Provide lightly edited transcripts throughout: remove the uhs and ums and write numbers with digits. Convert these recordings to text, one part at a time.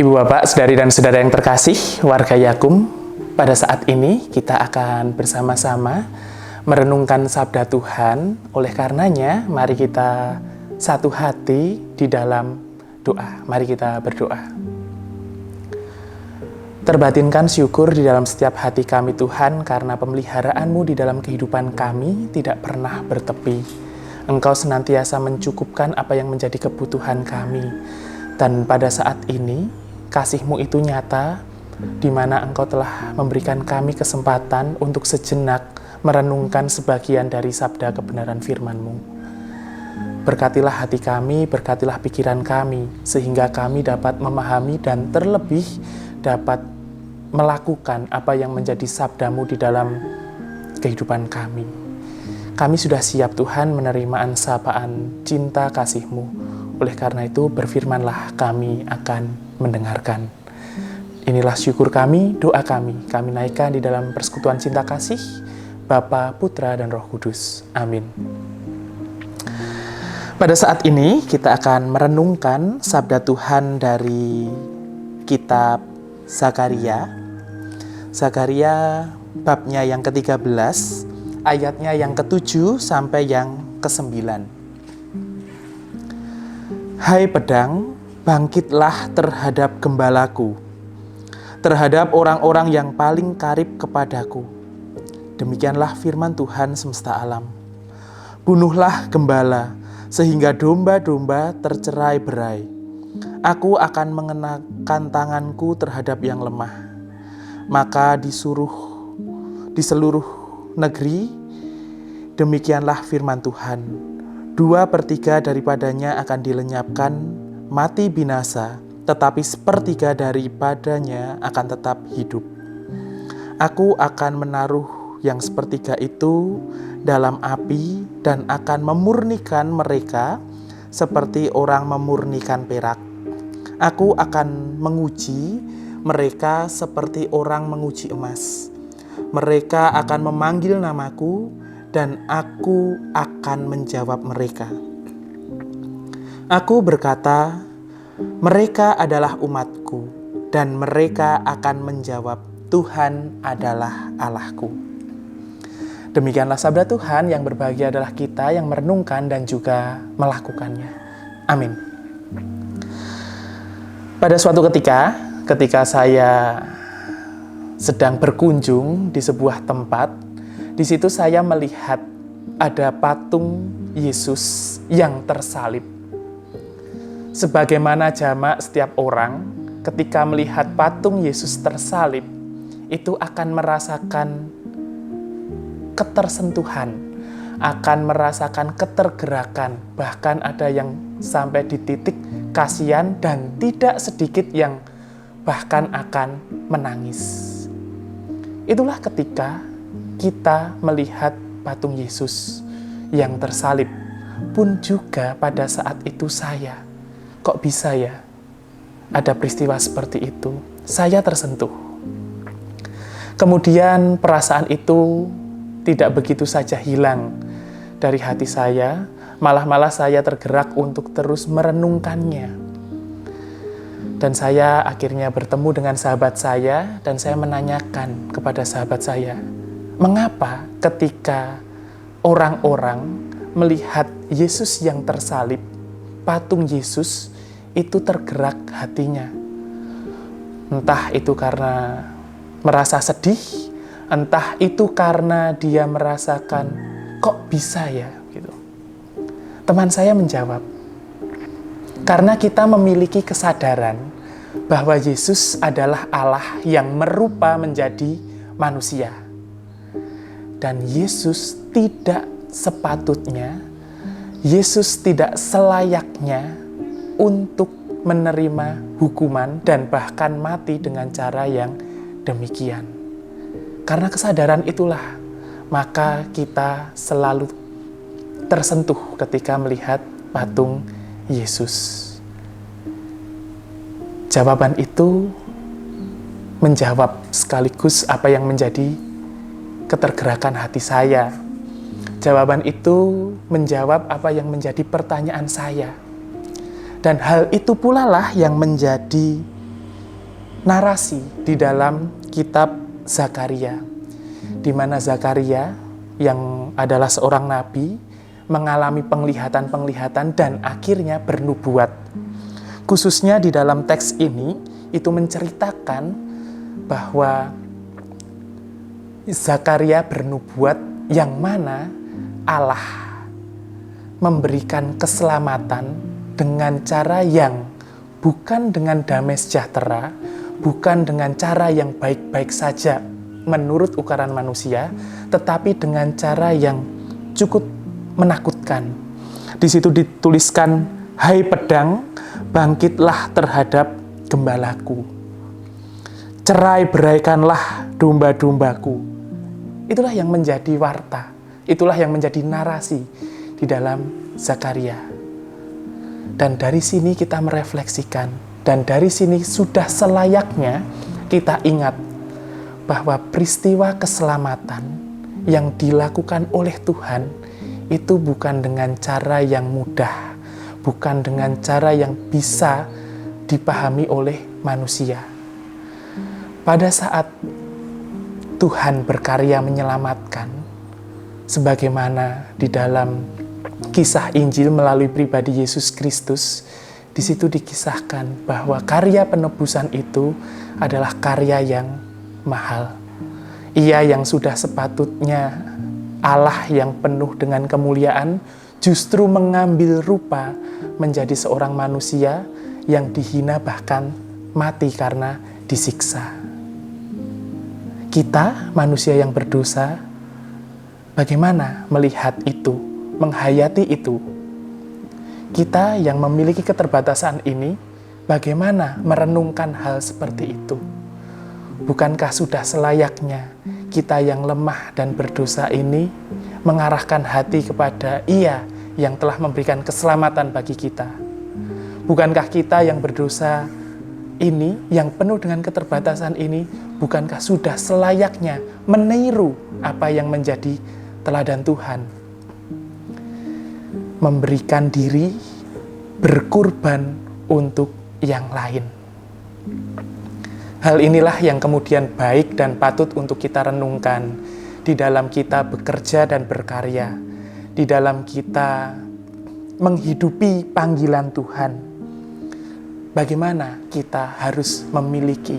Ibu Bapak, Saudari dan Saudara yang terkasih, warga Yakum, pada saat ini kita akan bersama-sama merenungkan sabda Tuhan. Oleh karenanya, mari kita satu hati di dalam doa. Mari kita berdoa. Terbatinkan syukur di dalam setiap hati kami Tuhan, karena pemeliharaan-Mu di dalam kehidupan kami tidak pernah bertepi. Engkau senantiasa mencukupkan apa yang menjadi kebutuhan kami. Dan pada saat ini, kasih-Mu itu nyata, di mana Engkau telah memberikan kami kesempatan untuk sejenak merenungkan sebagian dari sabda kebenaran firman-Mu. Berkatilah hati kami, berkatilah pikiran kami, sehingga kami dapat memahami dan terlebih dapat melakukan apa yang menjadi sabda-Mu di dalam kehidupan kami. Kami sudah siap Tuhan menerima sapaan cinta kasih-Mu. Oleh karena itu, berfirmanlah, kami akan mendengarkan. Inilah syukur kami, doa kami naikkan di dalam persekutuan cinta kasih Bapa, Putra, dan Roh Kudus. Amin. Pada saat ini kita akan merenungkan sabda Tuhan dari kitab Zakaria. Zakaria babnya yang ke-13, ayatnya yang ke-7 sampai yang ke-9. Hai pedang, bangkitlah terhadap gembalaku, terhadap orang-orang yang paling karib kepadaku. Demikianlah firman Tuhan semesta alam. Bunuhlah gembala, sehingga domba-domba tercerai-berai. Aku akan mengenakan tanganku terhadap yang lemah. Maka di seluruh negeri, demikianlah firman Tuhan. 2/3 daripadanya akan dilenyapkan, mati binasa, tetapi 1/3 daripadanya akan tetap hidup. Aku akan menaruh yang 1/3 itu dalam api dan akan memurnikan mereka seperti orang memurnikan perak. Aku akan menguji mereka seperti orang menguji emas. Mereka akan memanggil namaku, dan aku akan menjawab mereka. Aku berkata, mereka adalah umatku, dan mereka akan menjawab, Tuhan adalah Allahku. Demikianlah sabda Tuhan. Yang berbahagia adalah kita yang merenungkan dan juga melakukannya. Amin. Pada suatu ketika saya sedang berkunjung di sebuah tempat, di situ saya melihat ada patung Yesus yang tersalib. Sebagaimana jamak setiap orang ketika melihat patung Yesus tersalib, itu akan merasakan ketersentuhan, akan merasakan ketergerakan, bahkan ada yang sampai di titik kasihan dan tidak sedikit yang bahkan akan menangis. Itulah ketika kita melihat patung Yesus yang tersalib. Pun juga pada saat itu saya, kok bisa ya ada peristiwa seperti itu? Saya tersentuh. Kemudian perasaan itu tidak begitu saja hilang dari hati saya, malah saya tergerak untuk terus merenungkannya. Dan saya akhirnya bertemu dengan sahabat saya, dan saya menanyakan kepada sahabat saya, mengapa ketika orang-orang melihat Yesus yang tersalib, patung Yesus, itu tergerak hatinya? Entah itu karena merasa sedih, entah itu karena dia merasakan, kok bisa ya? Gitu. Teman saya menjawab, karena kita memiliki kesadaran bahwa Yesus adalah Allah yang merupa menjadi manusia. Dan Yesus tidak sepatutnya, Yesus tidak selayaknya untuk menerima hukuman dan bahkan mati dengan cara yang demikian. Karena kesadaran itulah, maka kita selalu tersentuh ketika melihat patung Yesus. Jawaban itu menjawab sekaligus apa yang menjadi ketergerakan hati saya. Jawaban itu menjawab apa yang menjadi pertanyaan saya. Dan hal itu pula lah yang menjadi narasi di dalam kitab Zakaria, di mana Zakaria yang adalah seorang nabi mengalami penglihatan-penglihatan dan akhirnya bernubuat. Khususnya di dalam teks ini itu menceritakan bahwa Zakaria bernubuat yang mana Allah memberikan keselamatan dengan cara yang bukan dengan damai sejahtera, bukan dengan cara yang baik-baik saja menurut ukuran manusia, tetapi dengan cara yang cukup menakutkan. Di situ dituliskan, "Hai pedang, bangkitlah terhadap gembalaku. Cerai-beraikanlah domba-dombaku." Itulah yang menjadi warta, itulah yang menjadi narasi di dalam Zakaria. Dan dari sini kita merefleksikan, dan dari sini sudah selayaknya kita ingat bahwa peristiwa keselamatan yang dilakukan oleh Tuhan itu bukan dengan cara yang mudah, bukan dengan cara yang bisa dipahami oleh manusia. Pada saat Tuhan berkarya menyelamatkan, sebagaimana di dalam kisah Injil melalui pribadi Yesus Kristus, di situ dikisahkan bahwa karya penebusan itu adalah karya yang mahal. Ia yang sudah sepatutnya Allah yang penuh dengan kemuliaan justru mengambil rupa menjadi seorang manusia yang dihina bahkan mati karena disiksa. Kita, manusia yang berdosa, bagaimana melihat itu, menghayati itu? Kita yang memiliki keterbatasan ini, bagaimana merenungkan hal seperti itu? Bukankah sudah selayaknya kita yang lemah dan berdosa ini mengarahkan hati kepada Ia yang telah memberikan keselamatan bagi kita? Bukankah kita yang berdosa ini, yang penuh dengan keterbatasan ini, bukankah sudah selayaknya meniru apa yang menjadi teladan Tuhan? Memberikan diri, berkorban untuk yang lain. Hal inilah yang kemudian baik dan patut untuk kita renungkan di dalam kita bekerja dan berkarya, di dalam kita menghidupi panggilan Tuhan. Bagaimana kita harus memiliki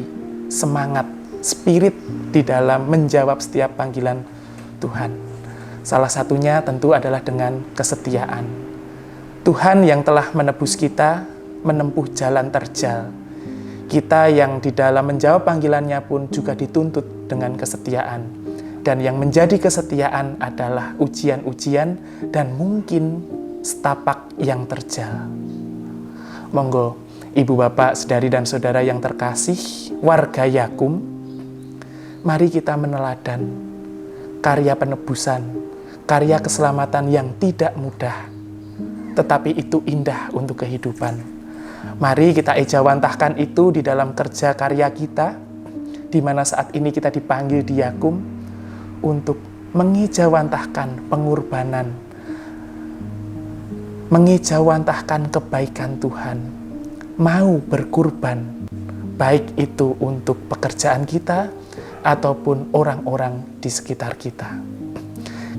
semangat, spirit di dalam menjawab setiap panggilan Tuhan. Salah satunya tentu adalah dengan kesetiaan. Tuhan yang telah menebus kita menempuh jalan terjal. Kita yang di dalam menjawab panggilannya pun juga dituntut dengan kesetiaan. Dan yang menjadi kesetiaan adalah ujian-ujian dan mungkin setapak yang terjal. Monggo, Ibu Bapak, Saudari dan Saudara yang terkasih, warga Yakum, mari kita meneladan karya penebusan, karya keselamatan yang tidak mudah, tetapi itu indah untuk kehidupan. Mari kita ejawantahkan itu di dalam kerja karya kita, di mana saat ini kita dipanggil di Yakum untuk mengejawantahkan pengorbanan, mengejawantahkan kebaikan Tuhan, mau berkorban, baik itu untuk pekerjaan kita ataupun orang-orang di sekitar kita.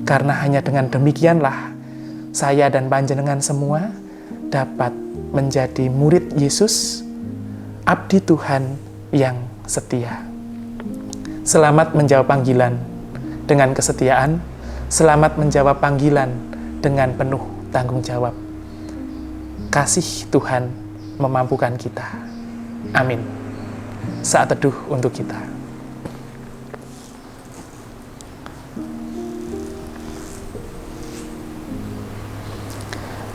Karena hanya dengan demikianlah saya dan panjenengan semua dapat menjadi murid Yesus, abdi Tuhan yang setia. Selamat menjawab panggilan dengan kesetiaan, selamat menjawab panggilan dengan penuh tanggung jawab. Kasih Tuhan memampukan kita. Amin. Saat teduh untuk kita.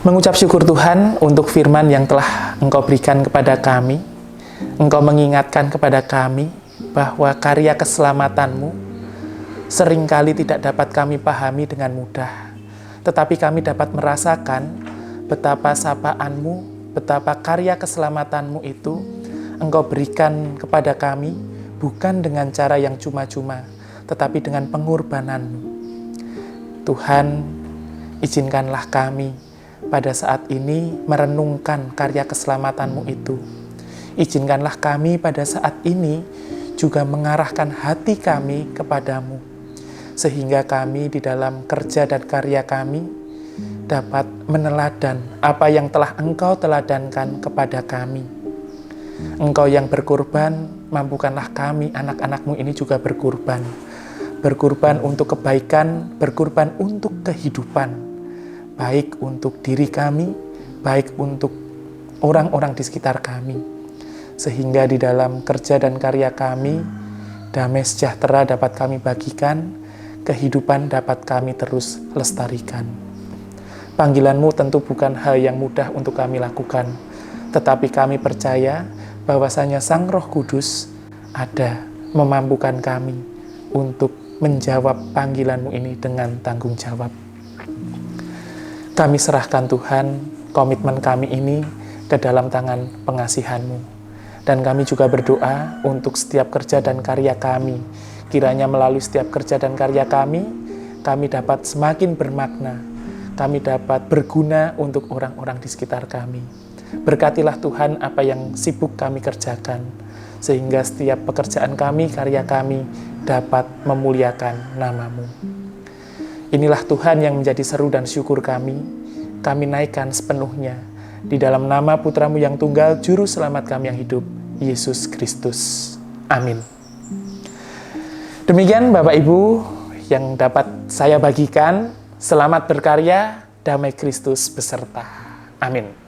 Mengucap syukur Tuhan untuk firman yang telah Engkau berikan kepada kami. Engkau mengingatkan kepada kami bahwa karya keselamatanmu seringkali tidak dapat kami pahami dengan mudah. Tetapi kami dapat merasakan betapa sapaanmu, betapa karya keselamatanmu itu Engkau berikan kepada kami bukan dengan cara yang cuma-cuma, tetapi dengan pengorbananmu. Tuhan, izinkanlah kami pada saat ini merenungkan karya keselamatanmu itu. Izinkanlah kami pada saat ini juga mengarahkan hati kami kepadamu, sehingga kami di dalam kerja dan karya kami dapat meneladan apa yang telah Engkau teladankan kepada kami. Engkau yang berkorban, mampukanlah kami anak-anak-Mu ini juga berkorban. Berkorban untuk kebaikan, berkorban untuk kehidupan, baik untuk diri kami, baik untuk orang-orang di sekitar kami. Sehingga di dalam kerja dan karya kami, damai sejahtera dapat kami bagikan, kehidupan dapat kami terus lestarikan. Panggilan-Mu tentu bukan hal yang mudah untuk kami lakukan, tetapi kami percaya bahwasanya Sang Roh Kudus ada memampukan kami untuk menjawab panggilan-Mu ini dengan tanggung jawab. Kami serahkan Tuhan komitmen kami ini ke dalam tangan pengasihan-Mu. Dan kami juga berdoa untuk setiap kerja dan karya kami. Kiranya melalui setiap kerja dan karya kami dapat semakin bermakna. Kami dapat berguna untuk orang-orang di sekitar kami. Berkatilah Tuhan apa yang sibuk kami kerjakan, sehingga setiap pekerjaan kami, karya kami dapat memuliakan nama-Mu. Inilah Tuhan yang menjadi seru dan syukur kami naikkan sepenuhnya di dalam nama Putra-Mu yang tunggal, Juru Selamat kami yang hidup, Yesus Kristus. Amin. Demikian Bapak Ibu yang dapat saya bagikan. Selamat berkarya, damai Kristus beserta. Amin.